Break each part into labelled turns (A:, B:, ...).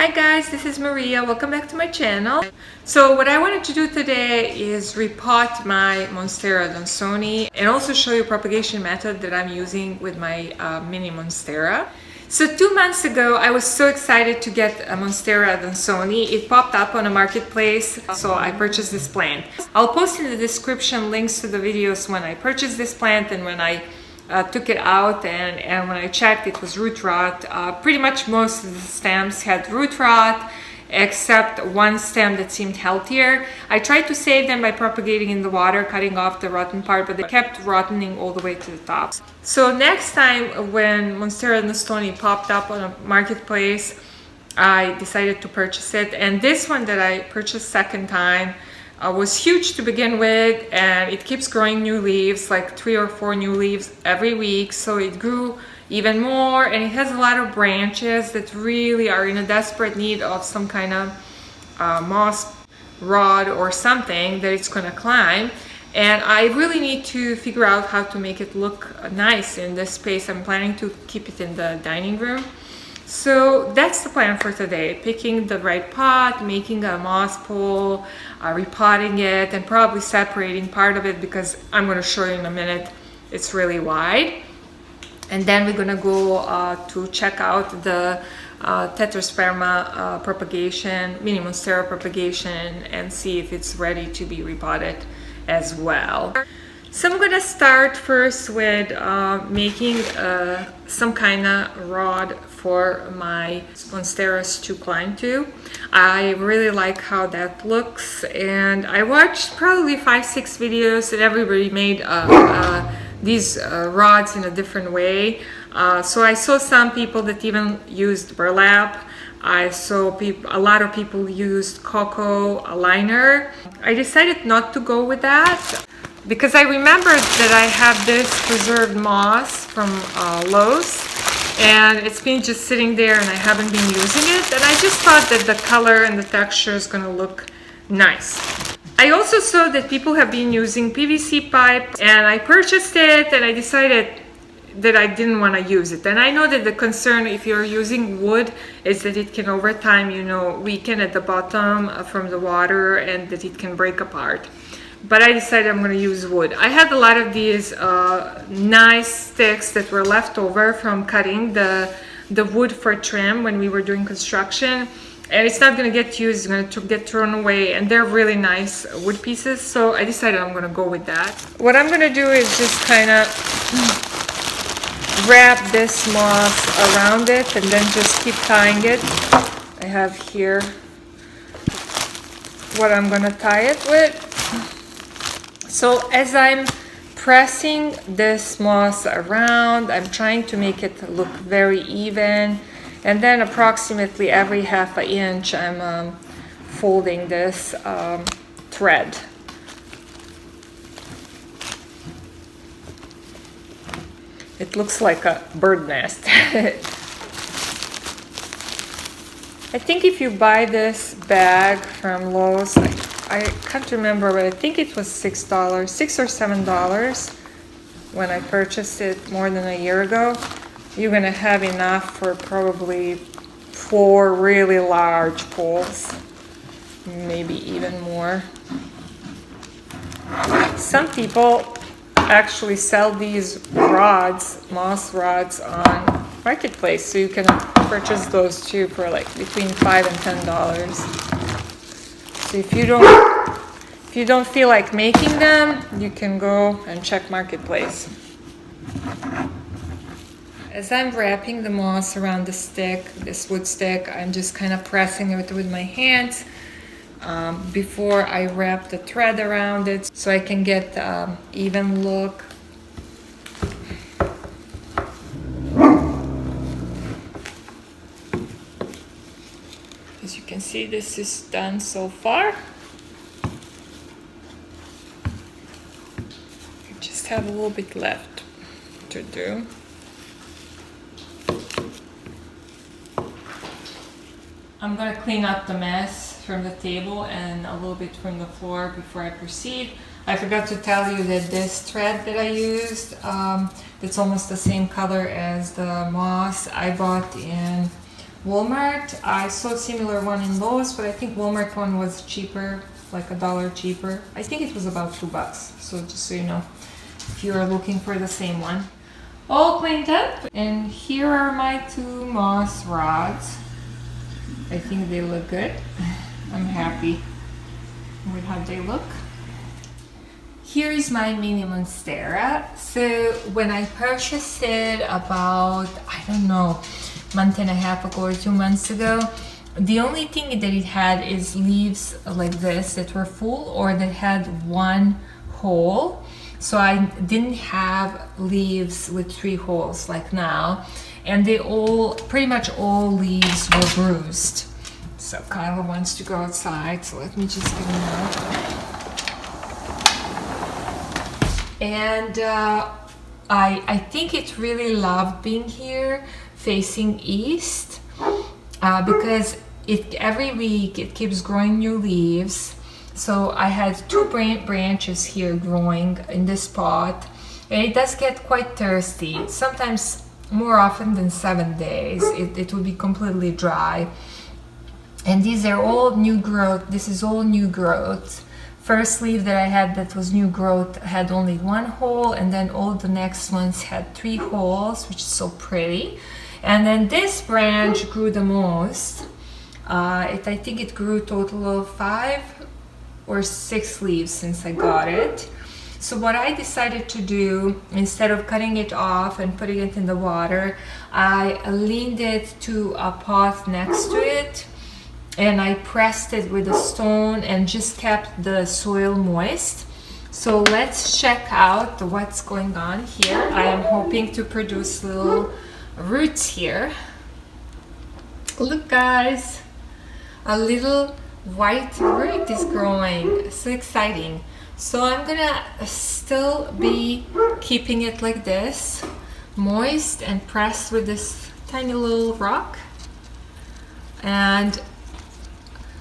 A: Hi guys, this is Maria. Welcome back to my channel. So what I wanted to do today is repot my Monstera Adansonii and also show you propagation method that I'm using with my mini Monstera. So 2 months ago, I was so excited to get a Monstera Adansonii. It popped up on a marketplace, so I purchased this plant. I'll post in the description links to the videos when I purchased this plant and when I took it out, and when I checked, it was root rot. Pretty much most of the stems had root rot, except one stem that seemed healthier. I tried to save them by propagating in the water, cutting off the rotten part, but they kept rotting all the way to the top. So next time when Monstera Adansonii popped up on a marketplace, I decided to purchase it. And this one that I purchased second time was huge to begin with, and it keeps growing new leaves, like 3 or 4 new leaves every week. So it grew even more, and it has a lot of branches that really are in a desperate need of some kind of moss rod or something that it's going to climb. And I really need to figure out how to make it look nice in this space. I'm planning to keep it in the dining room. So that's the plan for today: picking the right pot, making a moss pole, repotting it, and probably separating part of it because I'm going to show you in a minute it's really wide. And then we're going to go to check out the Tetrasperma propagation, mini Monstera propagation, and see if it's ready to be repotted as well. So I'm gonna start first with making some kind of rod for my Monsteras to climb to. I really like how that looks, and I watched probably 5-6 videos and everybody made these rods in a different way. So I saw some people that even used burlap. I saw a lot of people used cocoa liner. I decided not to go with that, because I remembered that I have this preserved moss from Lowe's, and it's been just sitting there and I haven't been using it, and I just thought that the color and the texture is going to look nice. I also saw that people have been using PVC pipe, and I purchased it and I decided that I didn't want to use it. And I know that the concern if you're using wood is that it can over time, weaken at the bottom from the water, and that it can break apart. But I decided I'm going to use wood. I had a lot of these nice sticks that were left over from cutting the wood for trim when we were doing construction. And it's not going to get used, it's going to get thrown away. And they're really nice wood pieces. So I decided I'm going to go with that. What I'm going to do is just kind of wrap this moss around it and then just keep tying it. I have here what I'm going to tie it with. So as I'm pressing this moss around, I'm trying to make it look very even, and then approximately every ½ inch I'm folding this thread. It looks like a bird nest. I think if you buy this bag from Lowe's, I can't remember, but I think it was $6 or $7 when I purchased it more than a year ago. You're gonna have enough for probably 4 really large poles, maybe even more. Some people actually sell these rods, moss rods, on marketplace, so you can purchase those too for like between $5 and $10. So if you don't feel like making them, you can go and check marketplace. As I'm wrapping the moss around the stick, this wood stick, I'm just kind of pressing it with my hands before I wrap the thread around it, so I can get even look. As you can see, this is done so far. I just have a little bit left to do. I'm going to clean up the mess from the table and a little bit from the floor before I proceed. I forgot to tell you that this thread that I used, it's almost the same color as the moss. I bought in Walmart. I saw a similar one in Lowe's, but I think Walmart one was cheaper, like $1 cheaper. I think it was about $2, so just so you know, if you are looking for the same one. All cleaned up, and here are my 2 moss rods. I think they look good. I'm happy with how they look. Here is my mini Monstera. So when I purchased it about, I don't know, month and a half ago or 2 months ago, the only thing that it had is leaves like this that were full or that had 1 hole. So I didn't have leaves with 3 holes like now, and they all, pretty much all leaves were bruised. So Kyla wants to go outside, so let me just get him out. And I think it really loved being here facing east because every week it keeps growing new leaves. So I had 2 branches here growing in this pot, and it does get quite thirsty. Sometimes more often than 7 days it will be completely dry. And these are all new growth. This is all new growth. First leaf that I had that was new growth had only 1 hole, and then all the next ones had 3 holes, which is so pretty. And then this branch grew the most. I think it grew a total of 5 or 6 leaves since I got it. So what I decided to do, instead of cutting it off and putting it in the water, I leaned it to a pot next to it, and I pressed it with a stone and just kept the soil moist. So let's check out what's going on here. I am hoping to produce little roots here. Look guys, a little white root is growing. So exciting. So I'm gonna still be keeping it like this, moist and pressed with this tiny little rock. And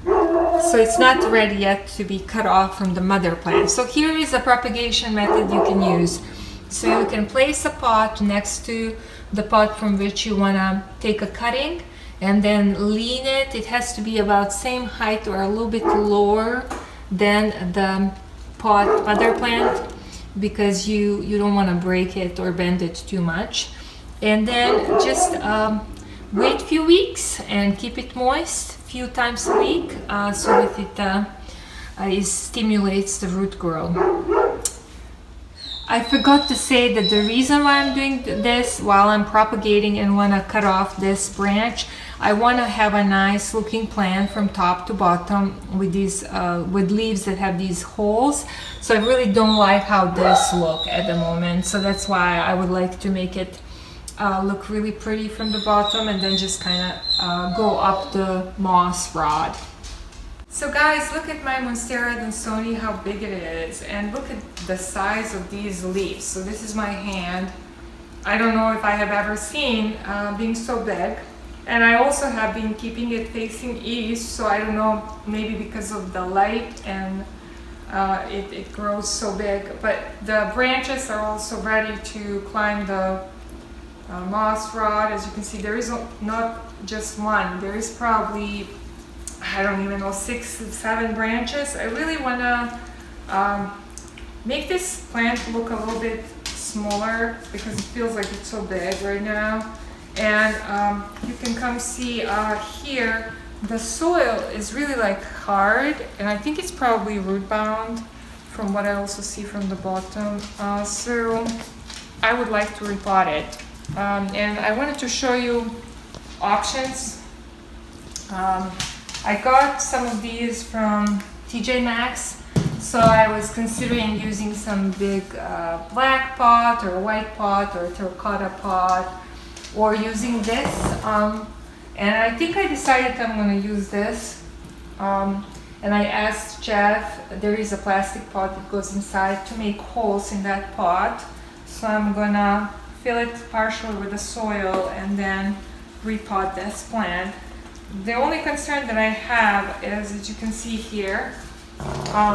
A: so it's not ready yet to be cut off from the mother plant. So here is a propagation method you can use. So you can place a pot next to the pot from which you want to take a cutting, and then lean it. It has to be about same height or a little bit lower than the pot mother plant, because you don't want to break it or bend it too much. And then just wait a few weeks and keep it moist few times a week so that it stimulates the root growth. I forgot to say that the reason why I'm doing this while I'm propagating and want to cut off this branch, I want to have a nice looking plant from top to bottom with these with leaves that have these holes. So I really don't like how this look at the moment, so that's why I would like to make it look really pretty from the bottom, and then just kind of go up the moss rod. So guys, look at my Monstera Adansonii, how big it is, and look at the size of these leaves. So this is my hand. I don't know if I have ever seen being so big. And I also have been keeping it facing east, so I don't know, maybe because of the light and it grows so big. But the branches are also ready to climb the moss rod. As you can see, there is not just one, there is probably, I don't even know, 6, 7 branches. I really want to make this plant look a little bit smaller because it feels like it's so big right now. And you can come see here, the soil is really like hard, and I think it's probably root bound from what I also see from the bottom. So I would like to repot it. And I wanted to show you options. I got some of these from TJ Maxx, so I was considering using some big black pot or white pot or terracotta pot, or using this. And I think I decided I'm going to use this. And I asked Jeff, there is a plastic pot that goes inside, to make holes in that pot. So I'm going to fill it partially with the soil and then repot this plant. The only concern that I have is, as you can see here,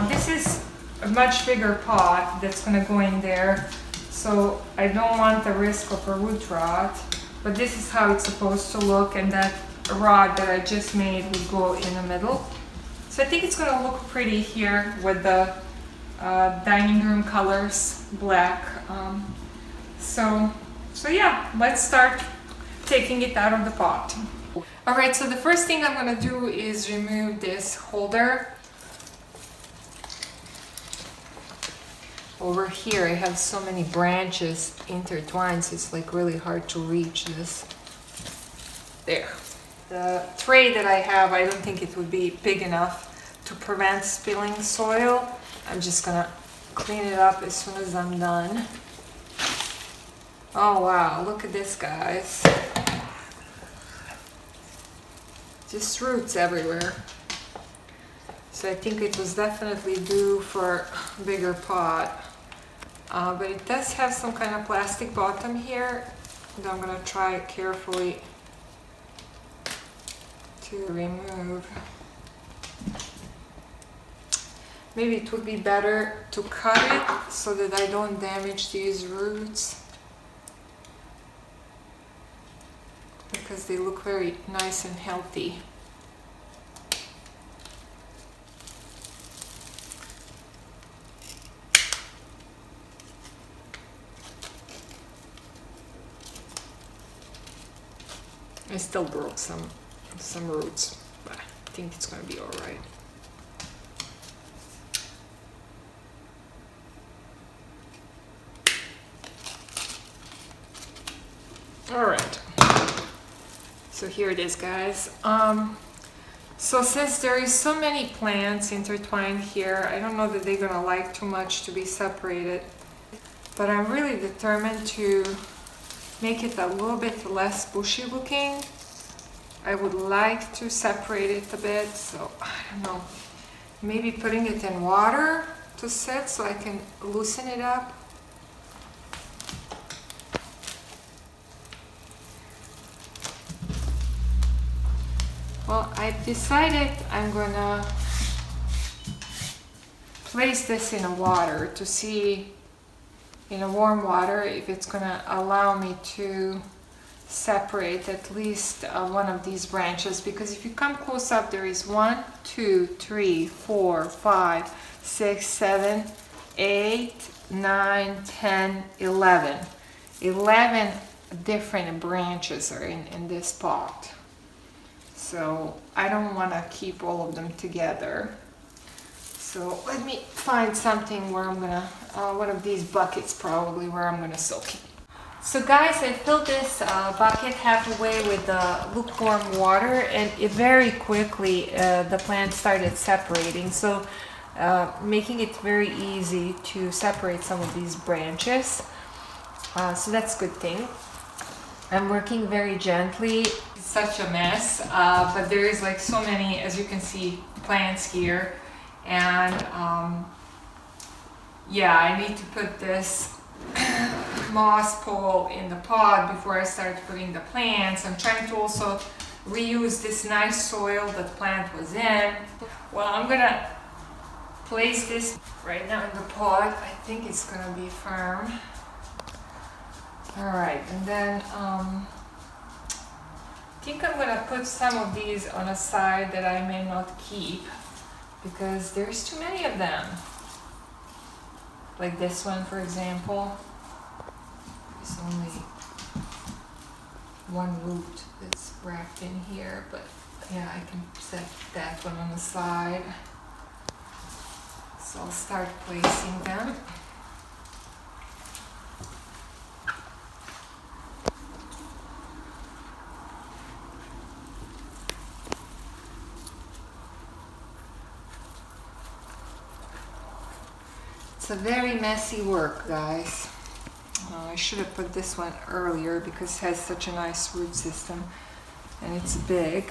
A: this is a much bigger pot that's going to go in there, so I don't want the risk of a root rot. But this is how it's supposed to look, and that rod that I just made would go in the middle. So I think it's gonna look pretty here with the dining room colors, black. So yeah, let's start taking it out of the pot. All right, so the first thing I'm gonna do is remove this holder. Over here I have so many branches intertwined, so it's like really hard to reach this. There. The tray that I have, I don't think it would be big enough to prevent spilling soil. I'm just gonna clean it up as soon as I'm done. Oh wow, look at this, guys. Just roots everywhere. So I think it was definitely due for a bigger pot. But it does have some kind of plastic bottom here that I'm gonna try carefully to remove. Maybe it would be better to cut it so that I don't damage these roots, because they look very nice and healthy. I still broke some roots, but I think it's gonna be all right. All right, so here it is, guys. So since there is so many plants intertwined here, I don't know that they're gonna like too much to be separated, but I'm really determined to make it a little bit less bushy looking. I would like to separate it a bit, so I don't know, maybe putting it in water to sit so I can loosen it up. Well, I've decided I'm gonna place this in water to see, in a warm water, if it's gonna allow me to separate at least one of these branches, because if you come close up, there is 1, 2, 3, 4, 5, 6, 7, 8, 9, 10, 11. 11 different branches are in this pot. So I don't want to keep all of them together. So let me find something where I'm gonna, one of these buckets probably, where I'm gonna soak it. So guys, I filled this bucket halfway with lukewarm water, and it very quickly the plant started separating. So making it very easy to separate some of these branches. So that's a good thing. I'm working very gently. It's such a mess, but there is like so many, as you can see, plants here. And yeah, I need to put this moss pole in the pot before I start putting the plants. I'm trying to also reuse this nice soil that the plant was in. Well, I'm gonna place this right now in the pot. I think it's gonna be firm. All right, and then I think I'm gonna put some of these on a side that I may not keep, because there's too many of them. Like this one, for example. There's only one root that's wrapped in here, but yeah, I can set that one on the side. So I'll start placing them. It's a very messy work, guys. I should have put this one earlier because it has such a nice root system and it's big.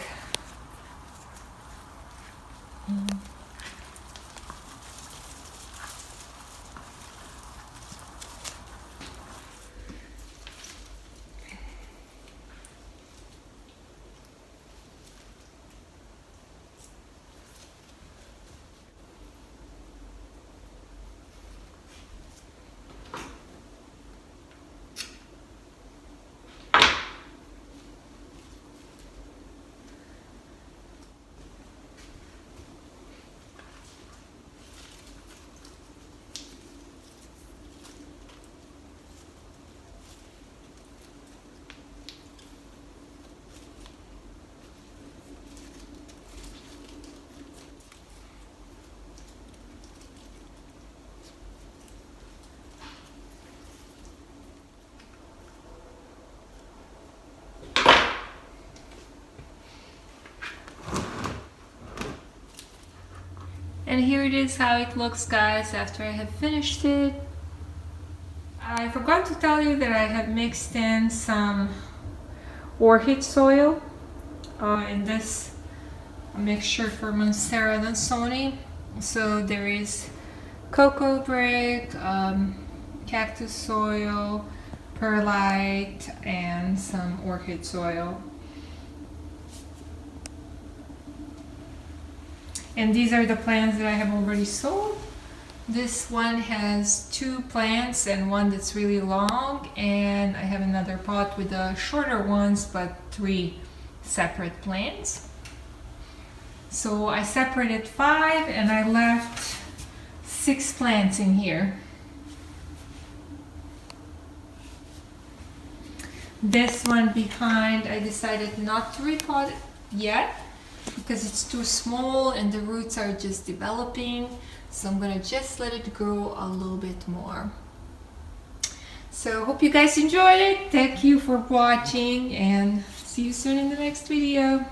A: And here it is how it looks, guys, after I have finished it. I forgot to tell you that I have mixed in some orchid soil in this mixture for Monstera Adansonii. So there is cocoa brick, cactus soil, perlite, and some orchid soil. And these are the plants that I have already sold. This one has 2 plants and one that's really long, and I have another pot with the shorter ones but 3 separate plants. So I separated 5 and I left 6 plants in here. This one behind, I decided not to repot it yet because it's too small and the roots are just developing. So I'm gonna just let it grow a little bit more. So hope you guys enjoyed it. Thank you for watching and see you soon in the next video.